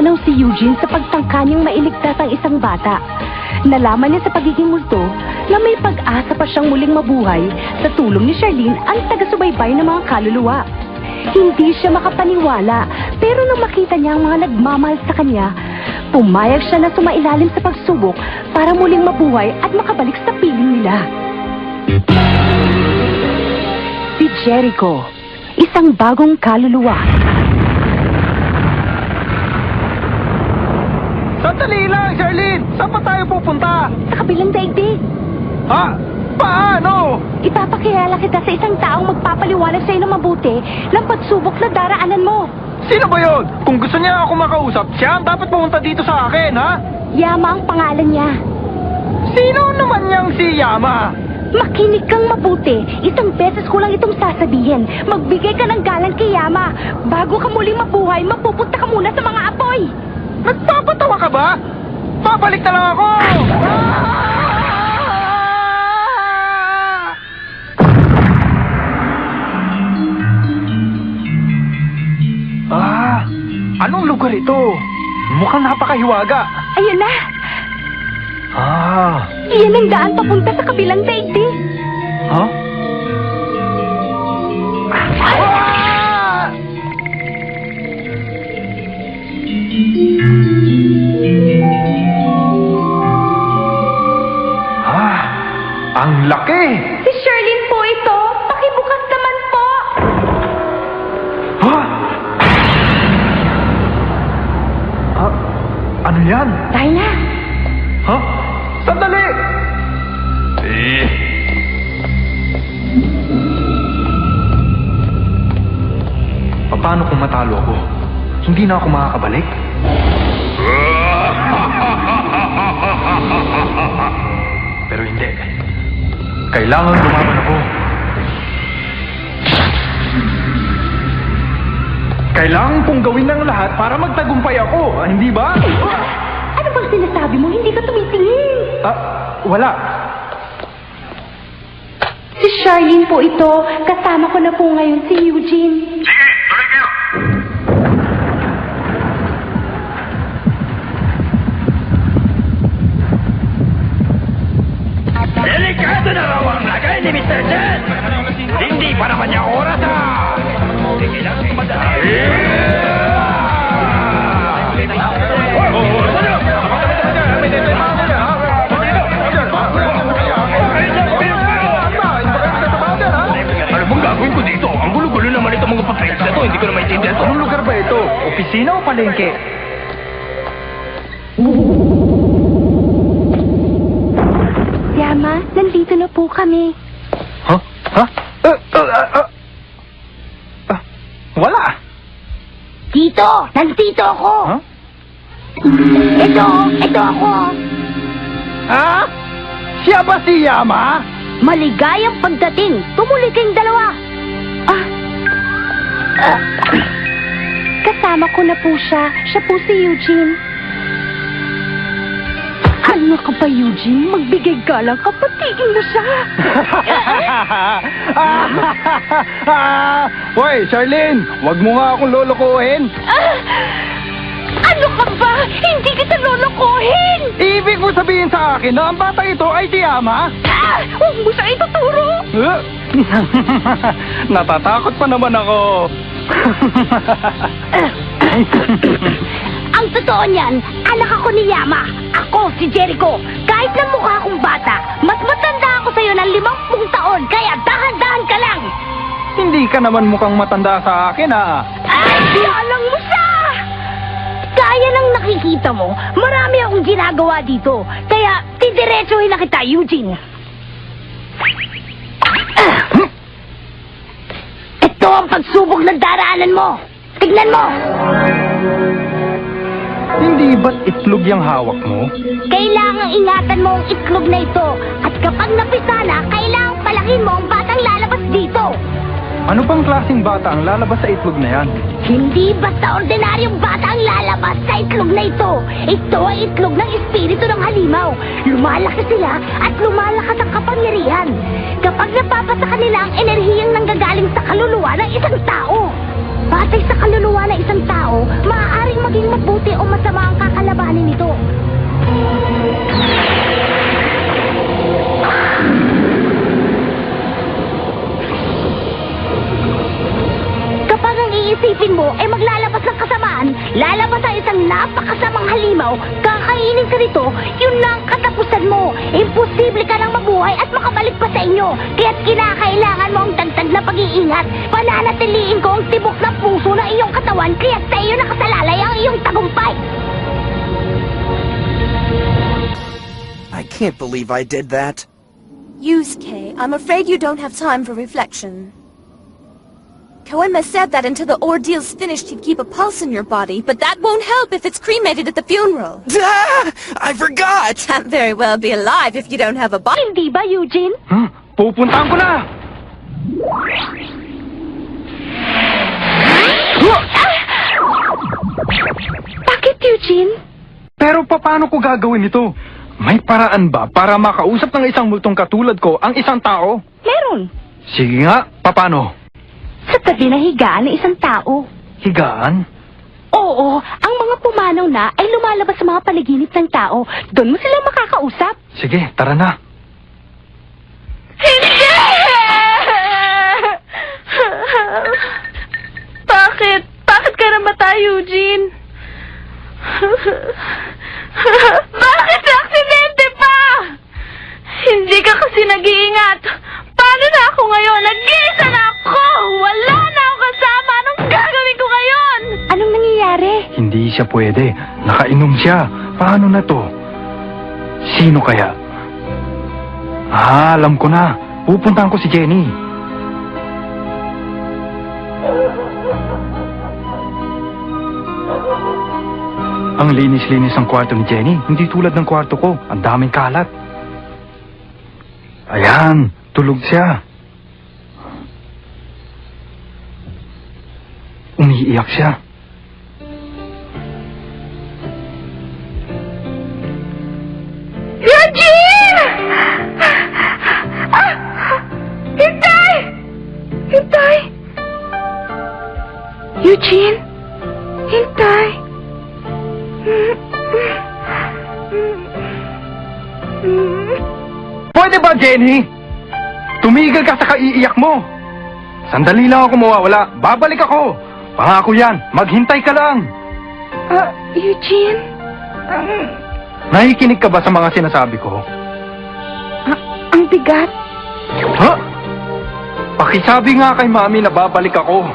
pumanaw si Eugene sa pagtangka niyang mailigtas ang isang bata. Nalaman niya sa pagiging multo na may pag-asa pa siyang muling mabuhay sa tulong ni Charlene, ang taga-subaybay ng mga kaluluwa. Hindi siya makapaniwala, pero nang makita niya ang mga nagmamahal sa kanya, pumayag siya na sumailalim sa pagsubok para muling mabuhay at makabalik sa piling nila. Si Jericho, isang bagong kaluluwa. Sandali lang, Charlene! Saan pa tayo pupunta? Sa kabilang daigdig. Ha? Paano? Ipapakilala kita sa isang taong magpapaliwanag sa'yo ng mabuti ng pagsubok na daraanan mo. Sino ba yun? Kung gusto niya ako makausap, siya ang dapat pumunta dito sa akin, ha? Yama ang pangalan niya. Sino naman niyang si Yama? Makinig kang mabuti. Isang beses ko lang itong sasabihin. Magbigay ka ng galang kay Yama. Bago ka muling mabuhay, mapupunta ka muna sa mga apoy. Nagpapatawa ka ba? Babalik na lang ako! Anong lugar ito? Mukhang napakahiwaga. Ayun na. Iyan ang daan papunta sa kabilang daigdig. Ha? Ang laki! Si Charlene po ito. Pakibukas naman po. Ha? Ano yan? Tayo na. Ha? Sandali! Paano kung matalo ako? Hindi na ako makakabalik? Pero hindi. Kailangan lumaban ako. Kailangan kong gawin ng lahat para magtagumpay ako, hindi ba? Ano bang sinasabi mo? Hindi ka tumitingin. Wala. Si Charlene po ito. Kasama ko na po ngayon si Eugene. Sige, tuloy kayo. Delikado na raw ang lagay ni Mr. Chen. Hindi pa naman niya oras, ha? Sige lang, madali. Ano bang gagawin ko dito? Ang gulo-gulo naman itong mga papeles na to. Hindi ko na maintindihan to. Anong lugar ba ito? Opisina o palengke? Yama, nandito na po kami. Ha? Wala! Tito, nandito ako. Ha? Ito ako. Ha? Siya ba si Yama? Maligayang pagdating. Tumuloy kayong dalawa. Kasama ko na po siya. Siya po si Eugene. Ano ka ba, Eugene? Magbigay galang ka. Patigil mo siya. Hoy, Charlene! Huwag mo nga akong lolokohin! Ano ka ba? Hindi kita lolokohin! Ibig mo sabihin sa akin na ang bata ito ay si Yama? Huwag mo siya ituturo! Natatakot pa naman ako. Ang totoo niyan, anak ako ni Yama. Ako si Jericho. Kahit na mukha akong bata, mas matanda ako sa'yo ng 50 taon, kaya dahan-dahan ka lang! Hindi ka naman mukhang matanda sa akin, ha? Alang mo siya! Kaya ng nakikita mo, marami akong ginagawa dito. Kaya, didiretsuhin na kita, Eugene. Ito ang pagsubok ng daraanan mo. Tignan mo! Hindi ba't itlog yung hawak mo? Kailangang ingatan mo ang itlog na ito. At kapag napisala, kailangang palakin mo ang batang lalabas dito. Ano bang klaseng bata ang lalabas sa itlog na yan? Hindi basta ordinaryong bata ang lalabas sa itlog na ito. Ito ay itlog ng espiritu ng halimaw. Lumalaki sila at lumalakas ang kapangyarihan. Kapag napapasa kanila ang enerhiyang nanggagaling sa kaluluwa ng isang tao. Batay sa kaluluwa ng isang tao, maaaring maging mabuti mabuti o masama ang kakalabanin nito. Kapag ang iisipin mo ay maglalabas ng kasamaan, lalabas ang isang napakasamang halimaw, kakainin ka nito, yun na ang katapusan mo. Imposible ka nang mabuhay at makabalik pa sa inyo. Kaya't kinakailangan mo ang dagdag na pag-iingat. Pananatiliin ko ang tibok ng puso ng iyong katawan, kaya't sa iyo nakasalalay ang iyong tagumpay. I can't believe I did that. Yusuke, I'm afraid you don't have time for reflection. Koenma said that until the ordeal's finished he'd keep a pulse in your body, but that won't help if it's cremated at the funeral. Ah! I forgot! Can't very well be alive if you don't have a body. Hindi ba, Eugene? Pupuntahan ko na! Bakit, Eugene? Pero paano ko gagawin ito? May paraan ba para makausap ng isang multong katulad ko ang isang tao? Meron. Sige nga, paano? Sa tabi ng higaan ng isang tao. Higaan? Oo, ang mga pumanaw na ay lumalabas sa mga panaginip ng tao. Doon mo sila makakausap. Sige, tara na. Hindi! Bakit? Bakit ka namatay, Eugene? Bakit sa aksidente pa? Hindi ka kasi nag-iingat. Paano na ako ngayon? Nag-iisa na ako! Wala na ako kasama! Anong gagawin ko ngayon? Anong nangyayari? Hindi siya pwede. Nakainom siya. Paano na to? Sino kaya? Alam ko na. Pupuntahan ko si Jenny. Ang linis-linis ang kwarto ni Jenny. Hindi tulad ng kwarto ko. Ang daming kalat. Ayan, tulog siya. Umiiyak siya. Eugene! Hintay! Hintay! Eugene! Hintay! Pwede ba, Jenny? Tumigil ka sa kaiiyak mo. Sandali lang ako mawawala. Babalik ako. Pangako yan. Maghintay ka lang. Eugene? Nakikinig ka ba sa mga sinasabi ko? Ang bigat. Ha? Pakisabi nga kay Mami na babalik ako.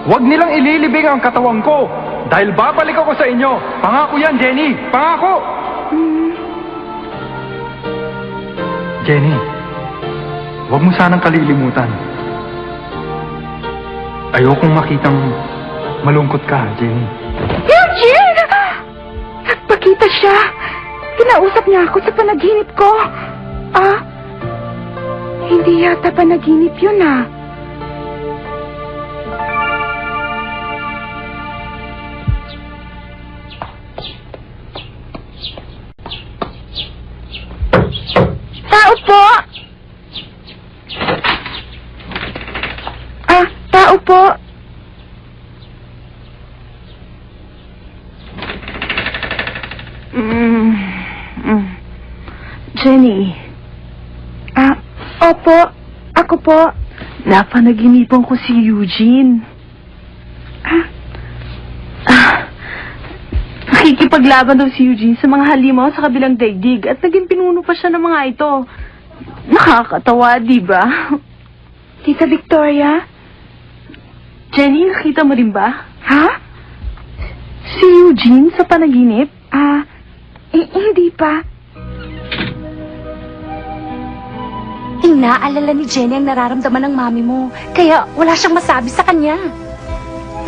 Huwag nilang ililibing ang katawan ko. Dahil babalik ako sa inyo. Pangako yan, Jenny. Pangako. Jenny, huwag mo sanang kalilimutan. Ayokong makitang malungkot ka, Jenny. Eugene! Nagpakita siya. Kinausap niya ako sa panaginip ko. Hindi yata panaginip yun, Tao po! Tao po! Jenny. Opo. Ako po. Napanaginipan ko si Eugene. Nakikipaglaban daw si Eugene sa mga halimaw sa kabilang daigdig at naging pinuno pa siya ng mga ito. Nakakatawa, di ba? Tita Victoria? Jenny, nakita mo rin ba? Ha? Si Eugene sa panaginip? Hindi pa. Inaalala ni Jenny ang nararamdaman ng mami mo, kaya wala siyang masabi sa kanya.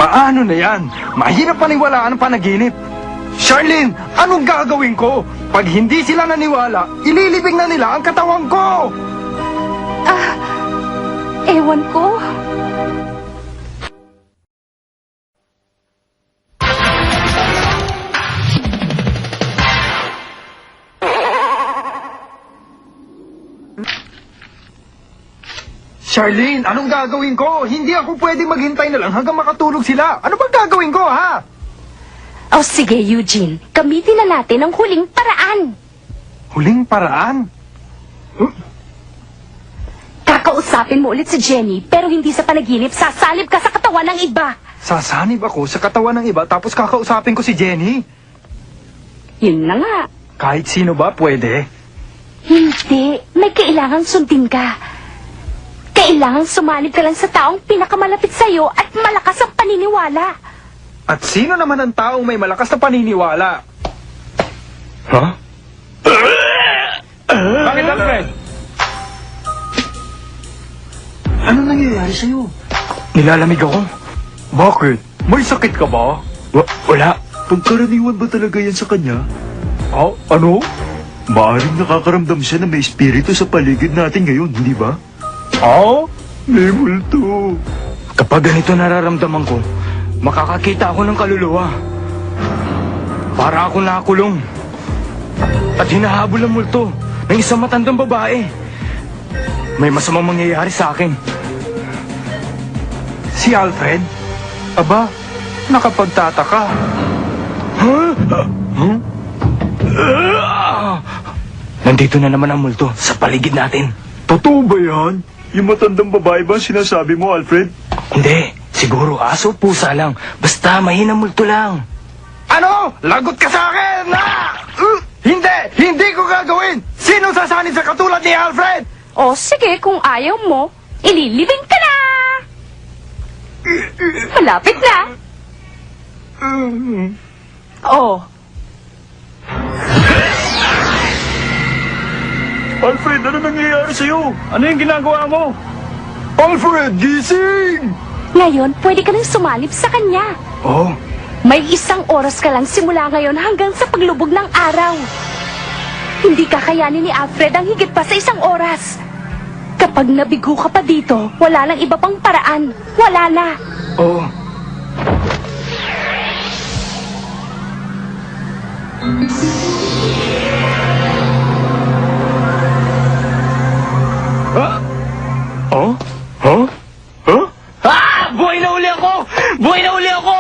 Paano na yan? Mahirap paniwalaan ang panaginip. Charlene, anong gagawin ko? Pag hindi sila naniwala, ililibing na nila ang katawan ko! Ewan ko. Charlene, anong gagawin ko? Hindi ako pwede maghintay na lang hanggang makatulog sila. Ano bang gagawin ko, ha? O sige, Eugene. Gamitin na natin ang huling paraan. Huling paraan? Kakausapin mo ulit si Jenny, pero hindi sa panaginip. Sasalib ka sa katawan ng iba. Sasanib ako sa katawan ng iba tapos kakausapin ko si Jenny. Yun na nga. Kahit sino ba pwede? Hindi. May kailangang sundin ka. Kailangang sumanib ka lang sa taong pinakamalapit sa'yo at malakas ang paniniwala. At sino naman ang taong may malakas na paniniwala? Huh? Bakit, Alfred? Ano nangyayari sa'yo? Nilalamig ako. Bakit? May sakit ka ba? Wala. Pagkaraniwan ba talaga yan sa kanya? Oh, ano? Maaring nakakaramdam siya na may espiritu sa paligid natin ngayon, hindi ba? Oh? May multo. Kapag ganito nararamdaman ko, makakakita ako ng kaluluwa. Para ako nakulong. At hinahabol ang multo ng isang matandang babae. May masamang mangyayari sa akin. Si Alfred? Aba, nakapagtataka. Huh? Huh? Nandito na naman ang multo sa paligid natin. Totoo ba yan? Yung matandang babae ba ang sinasabi mo, Alfred? Hindi, siguro aso pusa lang. Basta mahinang multo lang. Ano? Lagot ka sa akin! Hindi! Hindi ko gagawin! Sino sasanib sa katulad ni Alfred? O sige, kung ayaw mo, ililibing ka na! Malapit na. Oh, Alfred, ano nangyayari sa'yo? Ano yung ginagawa mo? Alfred, gising! ngayon pwede ka nang sumalib sa kanya. Oh, May 1 oras ka lang simula ngayon hanggang sa paglubog ng araw. Hindi kakayanin ni Alfred ang higit pa sa 1 oras. Kapag nabigo ka pa dito, wala nang iba pang paraan. Wala na. oh. Huh? Oh? Huh? Huh? Ah! Buhay na uli ako! Buhay na uli ako!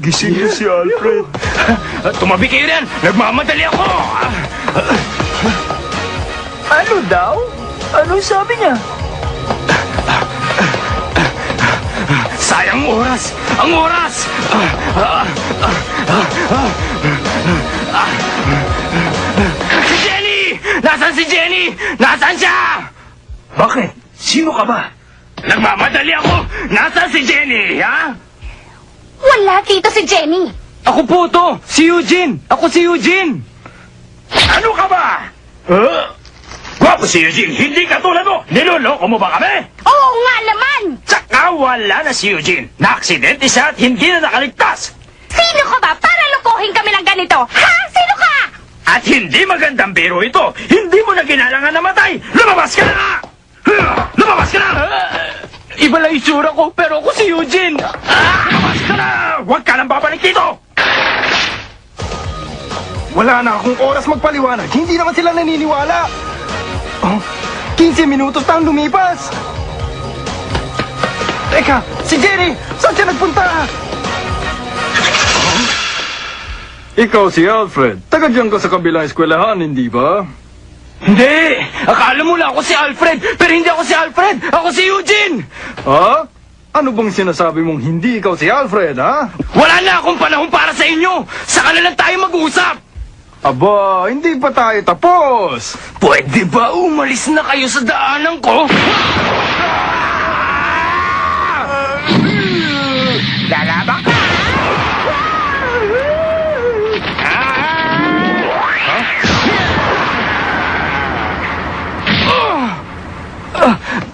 Gising na si Alfred. Tumabi kayo rin! Nagmamadali ako! Ano daw? Anong sabi niya? Sayang oras! Ang oras! Si Jenny! Nasaan si Jenny? Nasaan siya? Bakit? Sino ka ba? Nagmamadali ako! Nasaan si Jenny, ha? Wala dito si Jenny. Ako po to! Si Eugene! Ako si Eugene! Ano ka ba? Gwapo si Eugene, hindi katulad mo! Niloloko mo ba kami? Oo nga naman! Tsaka wala na si Eugene. Na-aksidente siya at hindi na nakaligtas. Sino ka ba para lukohin kami ng ganito? Ha? Sino ka? At hindi magandang biro ito. Hindi mo na kailangan namatay. Lumabas ka na! Lumabas ka na! Iba lang itsura ko, pero ako si Eugene! Lumabas ka na! Huwag ka nang babalik dito! Wala na akong oras magpaliwanag. Hindi naman sila naniniwala. Oh, 15 minutos na ang lumipas. Teka, si Jenny! Saan siya nagpunta? Ikaw si Alfred. Taga diyan ka sa kabilang eskwelahan, hindi ba? Hindi! Akala mo lang ako si Alfred, pero hindi ako si Alfred! Ako si Eugene! Ha? Ano bang sinasabi mong hindi ikaw si Alfred, ha? Wala na akong panahon para sa inyo! Saka na lang tayo mag-usap! Aba, hindi pa tayo tapos! Pwede ba umalis na kayo sa daanan ko? Lalaban ka!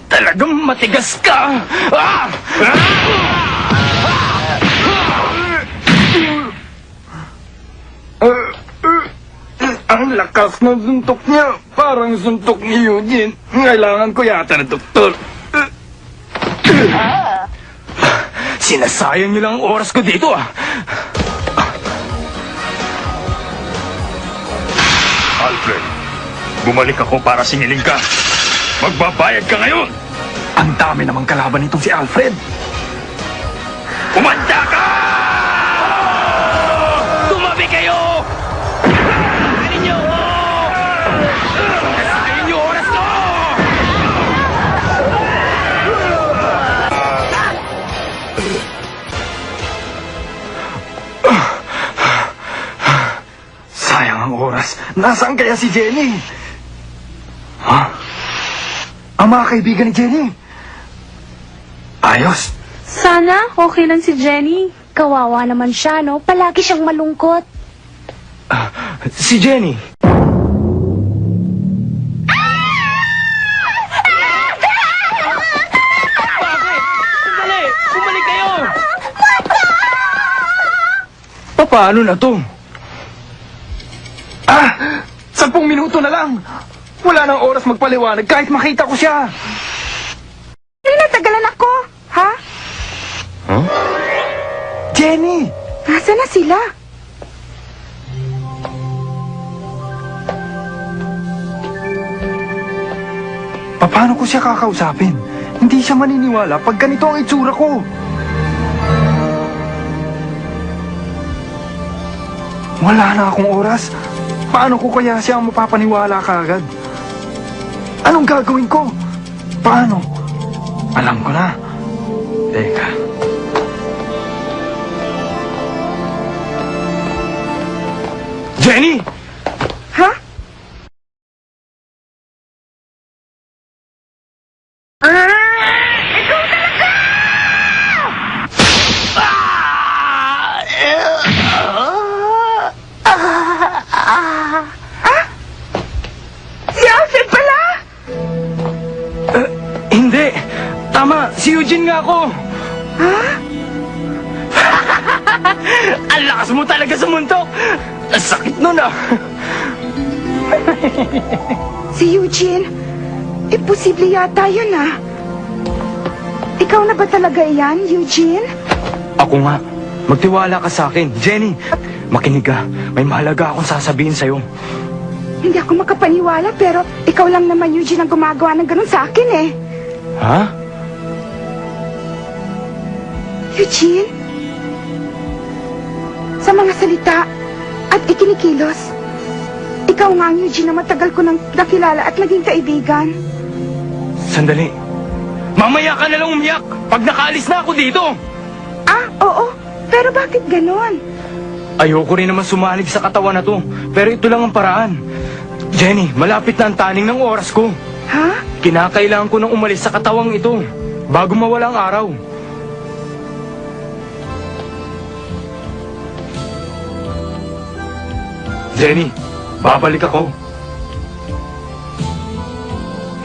Talagang matigas ka! Ang lakas ng suntok niya. Parang suntok ni Eugene. Kailangan ko yata ng doktor. Sinasayang niyo lang ang oras ko dito, ah. Alfred, bumalik ako para singilin ka. Magbabayad ka ngayon! Ang dami namang kalaban nitong si Alfred. Umanda ka! oras. Nasaan kaya si Jenny? Ha? Ang mga kaibigan ni Jenny. Ayos. Sana okay lang si Jenny. Kawawa naman siya, no? Palagi siyang malungkot. Si Jenny. Sandali! Bumalik kayo! Paano na to? 10 minuto na lang! Wala nang oras magpaliwanag kahit makita ko siya! Natagalan ako, ha? Huh? Jenny! Nasaan na sila? Paano ko siya kakausapin? Hindi siya maniniwala pag ganito ang itsura ko. Wala na akong oras. Paano ko kaya siya mapapaniwala kaagad? Anong gagawin ko? Paano? Alam ko na. Teka. Jenny! Ha? Si Alfred pala! Hindi! Tama! Si Eugene nga ako! Ha? Ang lakas mo talaga sa muntok! Ang sakit nun ah! Si Eugene? Imposible yata yun, ah. Ikaw na ba talaga yan, Eugene? Ako nga. Magtiwala ka sa akin. Jenny, makinig ka. May mahalaga akong sasabihin sa'yo. Hindi ako makapaniwala, pero ikaw lang naman, Eugene, ang gumagawa ng ganun sa akin, eh. Ha? Eugene? Sa mga salita at ikinikilos, ikaw nga ang Eugene na matagal ko nang nakilala at naging kaibigan. Sandali. Mamaya ka na lang umiyak pag nakaalis na ako dito. Ah, oo. Pero bakit ganon? Ayoko rin naman sumalig sa katawan na to. Pero ito lang ang paraan. Jenny, malapit na ang taning ng oras ko. Ha? Kinakailangan ko nang umalis sa katawang ito bago mawala ang araw. Jenny, babalik ako.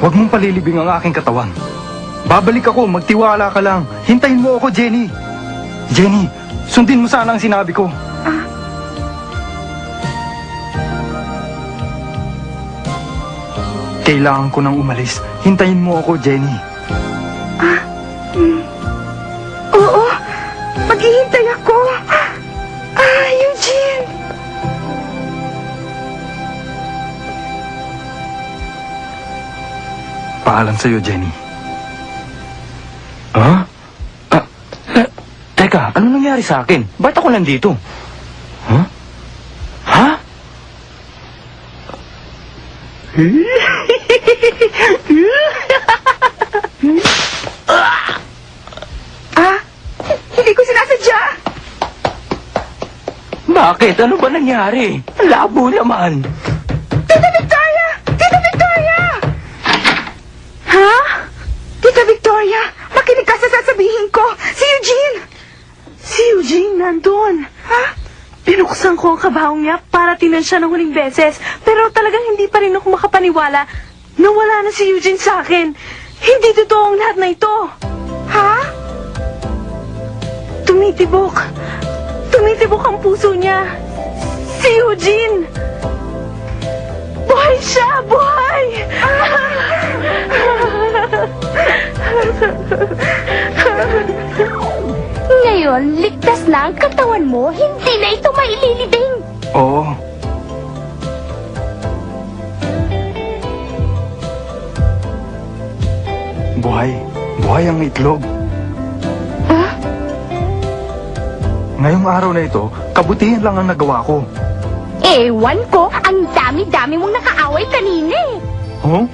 Huwag mong palilibing ang aking katawan. Babalik ako, magtiwala ka lang. Hintayin mo ako, Jenny. Jenny, sundin mo sana ang sinabi ko. Kailangan ko nang umalis. Hintayin mo ako, Jenny. Oo. Maghihintay ako. Eugene. Paalam sa'yo, Jenny. Ha? Teka, ano nangyari sa akin? Ba't ako nandito? Ha? Ha? Hindi ko sinasadya. Bakit? Ano ba nangyari? Ang labo naman. Tita Victoria! Tita Victoria! Ha? Tita Victoria, makinig ka sa sasabihin ko. Si Eugene! Si Eugene nandun. Ha? Pinuksan ko ang kabahong niya para tinan siya ng huling beses. Pero talagang hindi pa rin ako makapaniwala na wala na si Eugene sa akin. Hindi totoo ang lahat na ito. Ha? Tumitibok. Tumitibok ang puso niya. Si Eugene. Buhay siya! Buhay! Ngayon, ligtas na ang katawan mo. Hindi na ito maililibing. Oo. Buhay. Buhay ang itlog. Ha? Ngayong araw na ito, kabutihan lang ang nagawa ko. Ewan ko, ang dami-dami mong nakaaway kanina eh. Huh?